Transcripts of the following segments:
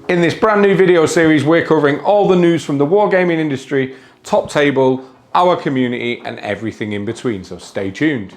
In this brand new video series, we're covering all the news from the wargaming industry, Top Table, our community, and everything in between, so stay tuned.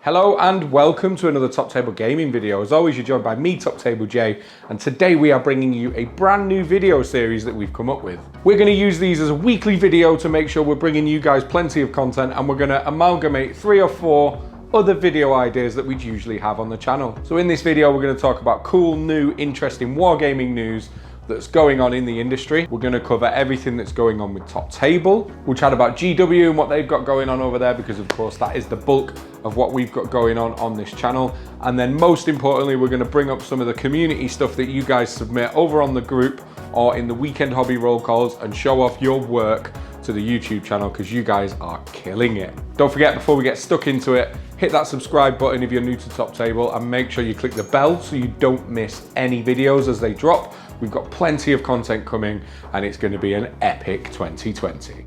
Hello and welcome to another Top Table Gaming video. As always, you're joined by me, Top Table J, and today we are bringing you a brand new video series that we've come up with. We're going to use these as a weekly video to make sure we're bringing you guys plenty of content, and we're going to amalgamate 3 or 4 other video ideas that we'd usually have on the channel. So in this video, we're going to talk about cool, new, interesting wargaming news that's going on in the industry. We're going to cover everything that's going on with Top Table. We'll chat about GW and what they've got going on over there, because of course that is the bulk of what we've got going on this channel. And then most importantly, we're going to bring up some of the community stuff that you guys submit over on the group or in the weekend hobby roll calls, and show off your work to the YouTube channel, because you guys are killing it. Don't forget, before we get stuck into it, hit that subscribe button if you're new to Top Table, and make sure you click the bell so you don't miss any videos as they drop. We've got plenty of content coming, and it's going to be an epic 2020.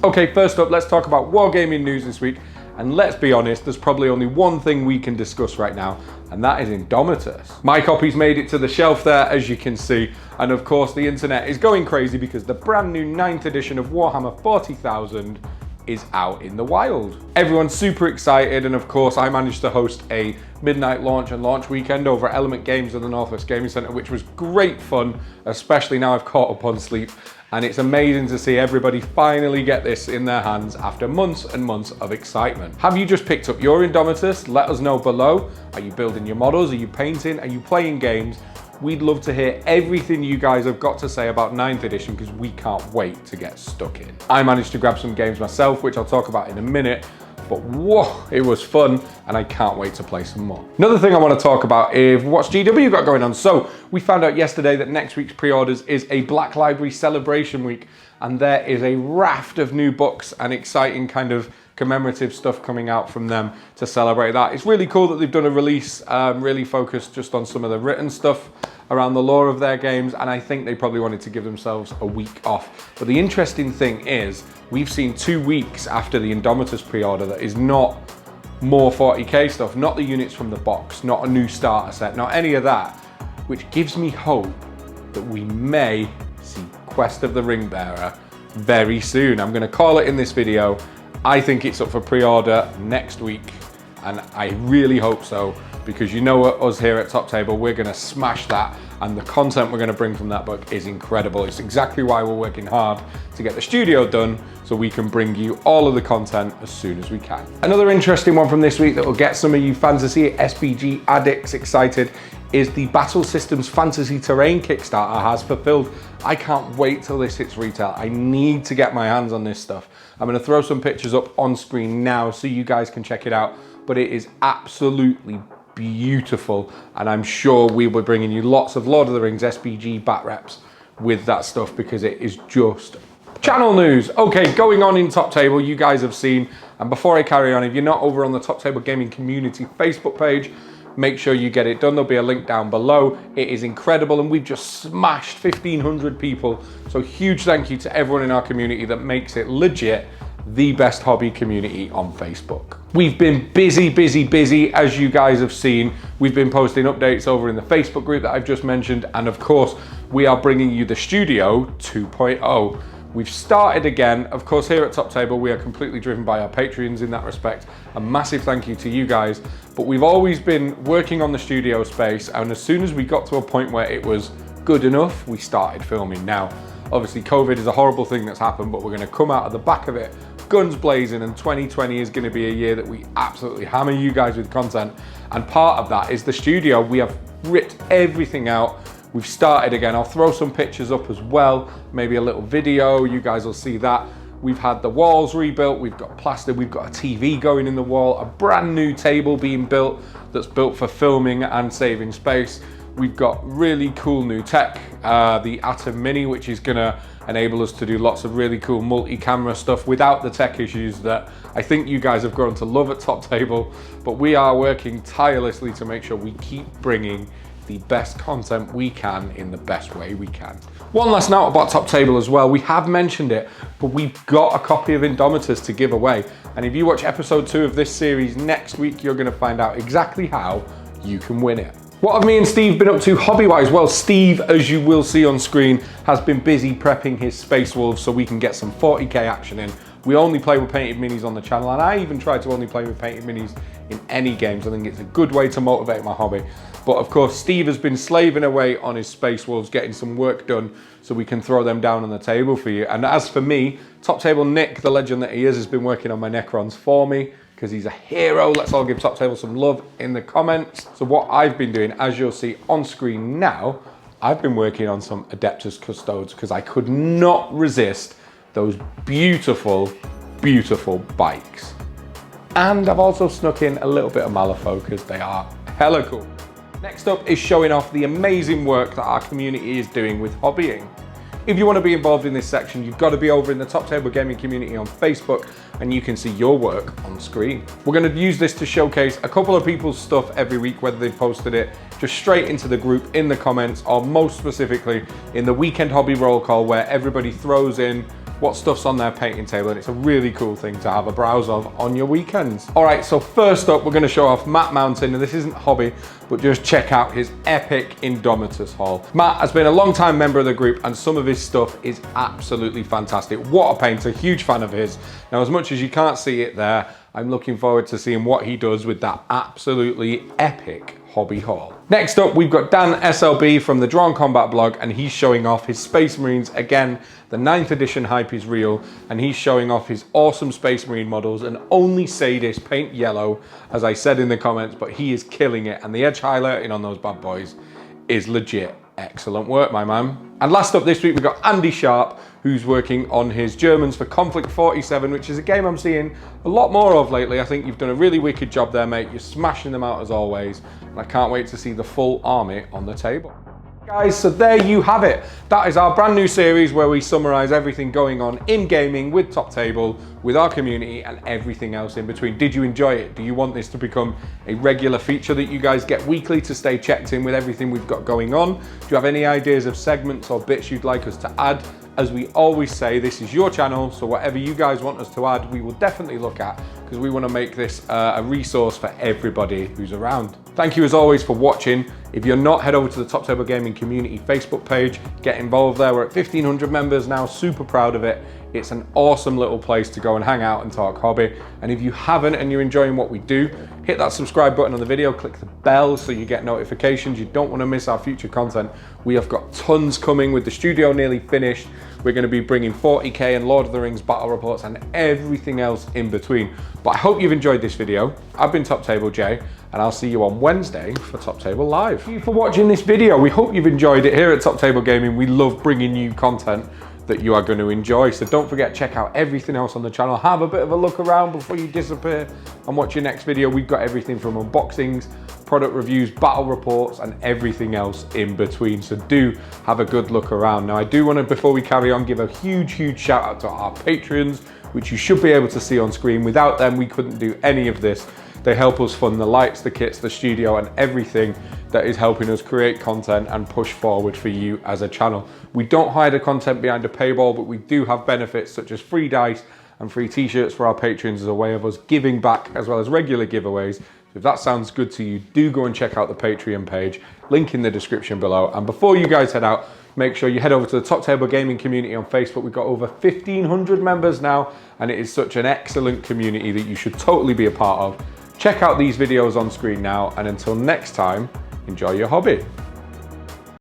Okay, first up, let's talk about wargaming news this week. And let's be honest, there's probably only one thing we can discuss right now, and that is Indomitus. My copy's made it to the shelf there, as you can see. And of course, the internet is going crazy because the brand new 9th edition of Warhammer 40,000 is out in the wild. Everyone's super excited, and of course I managed to host a midnight launch and launch weekend over at Element Games at the Northwest Gaming Centre, which was great fun, especially now I've caught up on sleep. And it's amazing to see everybody finally get this in their hands after months and months of excitement. Have you just picked up your Indomitus? Let us know below. Are you building your models? Are you painting? Are you playing games? We'd love to hear everything you guys have got to say about 9th edition, because we can't wait to get stuck in. I managed to grab some games myself, which I'll talk about in a minute, but whoa, it was fun, and I can't wait to play some more. Another thing I want to talk about is what's GW got going on. So we found out yesterday that next week's pre-orders is a Black Library celebration week, and there is a raft of new books and exciting kind of commemorative stuff coming out from them to celebrate that. It's really cool that they've done a release really focused just on some of the written stuff around the lore of their games, and I think they probably wanted to give themselves a week off. But the interesting thing is, we've seen 2 weeks after the Indomitus pre-order that is not more 40k stuff, not the units from the box, not a new starter set, not any of that, which gives me hope that we may see Quest of the Ringbearer very soon. I'm going to call it in this video. I think it's up for pre-order next week, and I really hope so, because you know us here at Top Table, we're going to smash that, and the content we're going to bring from that book is incredible. It's exactly why we're working hard to get the studio done, so we can bring you all of the content as soon as we can. Another interesting one from this week that will get some of you fantasy SPG addicts excited is the Battle Systems Fantasy Terrain Kickstarter has fulfilled. I can't wait till this hits retail. I need to get my hands on this stuff. I'm going to throw some pictures up on screen now so you guys can check it out, but it is absolutely beautiful, and I'm sure we will be bringing you lots of Lord of the Rings SPG bat reps with that stuff, because it is just channel news. Okay, going on in Top Table, you guys have seen, and before I carry on, if you're not over on the Top Table Gaming Community Facebook page, make sure you get it done. There'll be a link down below. It is incredible, and we've just smashed 1,500 people. So huge thank you to everyone in our community that makes it legit the best hobby community on Facebook. We've been busy, as you guys have seen. We've been posting updates over in the Facebook group that I've just mentioned, and of course, we are bringing you the Studio 2.0. We've started again. Of course, here at Top Table, we are completely driven by our Patreons in that respect. A massive thank you to you guys. But we've always been working on the studio space, and as soon as we got to a point where it was good enough, we started filming. Now, obviously, COVID is a horrible thing that's happened, but we're going to come out of the back of it guns blazing, and 2020 is going to be a year that we absolutely hammer you guys with content. And part of that is the studio. We have ripped everything out. We've started again. I'll throw some pictures up as well, maybe a little video. You guys will see that. We've had the walls rebuilt, we've got plastered, we've got a TV going in the wall, a brand new table being built that's built for filming and saving space. We've got really cool new tech, the Atom Mini, which is gonna enable us to do lots of really cool multi-camera stuff without the tech issues that I think you guys have grown to love at Top Table. But we are working tirelessly to make sure we keep bringing the best content we can in the best way we can. One last note about Top Table as well. We have mentioned it, but we've got a copy of Indomitus to give away. And if you watch episode 2 of this series next week, you're going to find out exactly how you can win it. What have me and Steve been up to hobby-wise? Well, Steve, as you will see on screen, has been busy prepping his Space Wolves so we can get some 40k action in. We only play with painted minis on the channel, and I even try to only play with painted minis in any games. I think it's a good way to motivate my hobby. But of course, Steve has been slaving away on his Space Wolves, getting some work done so we can throw them down on the table for you. And as for me, Top Table Nick, the legend that he is, has been working on my Necrons for me because he's a hero. Let's all give Top Table some love in the comments. So what I've been doing, as you'll see on screen now, I've been working on some Adeptus Custodes because I could not resist those beautiful, beautiful bikes. And I've also snuck in a little bit of Malifaux because they are hella cool. Next up is showing off the amazing work that our community is doing with hobbying. If you want to be involved in this section, you've got to be over in the Top Table Gaming community on Facebook, and you can see your work on screen. We're going to use this to showcase a couple of people's stuff every week, whether they've posted it just straight into the group in the comments, or most specifically in the weekend hobby roll call, where everybody throws in what stuff's on their painting table, and it's a really cool thing to have a browse of on your weekends. All right, so first up, we're going to show off Matt Mountain, and this isn't hobby, but just check out his epic Indomitus haul. Matt has been a long-time member of the group, and some of his stuff is absolutely fantastic. What a painter, huge fan of his. Now, as much as you can't see it there, I'm looking forward to seeing what he does with that absolutely epic hobby haul. Next up, we've got Dan SLB from the Drawn Combat blog, and he's showing off his Space Marines. Again, the 9th edition hype is real, and he's showing off his awesome Space Marine models, and only Sadis paint yellow, as I said in the comments, but he is killing it, and the edge highlighting on those bad boys is legit. Excellent work, my man. And last up this week, we've got Andy Sharp, who's working on his Germans for Conflict 47, which is a game I'm seeing a lot more of lately. I think you've done a really wicked job there, mate. You're smashing them out as always. And I can't wait to see the full army on the table. Guys, so there you have it. That is our brand new series where we summarize everything going on in gaming with Top Table, with our community, and everything else in between. Did you enjoy it? Do you want this to become a regular feature that you guys get weekly to stay checked in with everything we've got going on? Do you have any ideas of segments or bits you'd like us to add? As we always say, this is your channel, so whatever you guys want us to add, we will definitely look at, because we want to make this a resource for everybody who's around. Thank you as always for watching. If you're not, head over to the Top Table Gaming Community Facebook page, get involved there. We're at 1,500 members now, super proud of it. It's an awesome little place to go and hang out and talk hobby. And if you haven't and you're enjoying what we do, hit that subscribe button on the video, click the bell so you get notifications. You don't want to miss our future content. We have got tons coming with the studio nearly finished. We're going to be bringing 40k and Lord of the Rings battle reports and everything else in between. But I hope you've enjoyed this video. I've been Top Table Jay, and I'll see you on Wednesday for Top Table Live. Thank you for watching this video. We hope you've enjoyed it. Here at Top Table Gaming, we love bringing you content that you are going to enjoy. So don't forget, check out everything else on the channel. Have a bit of a look around before you disappear and watch your next video. We've got everything from unboxings, product reviews, battle reports, and everything else in between. So do have a good look around. Now, I do want to, before we carry on, give a huge shout out to our Patreons, which you should be able to see on screen. Without them, we couldn't do any of this. They help us fund the lights, the kits, the studio, and everything that is helping us create content and push forward for you as a channel. We don't hide the content behind a paywall, but we do have benefits such as free dice and free t-shirts for our patrons as a way of us giving back, as well as regular giveaways. So if that sounds good to you, do go and check out the Patreon page, link in the description below. And before you guys head out, make sure you head over to the Top Table Gaming community on Facebook. We've got over 1,500 members now, and it is such an excellent community that you should totally be a part of. Check out these videos on screen now, and until next time, enjoy your hobby.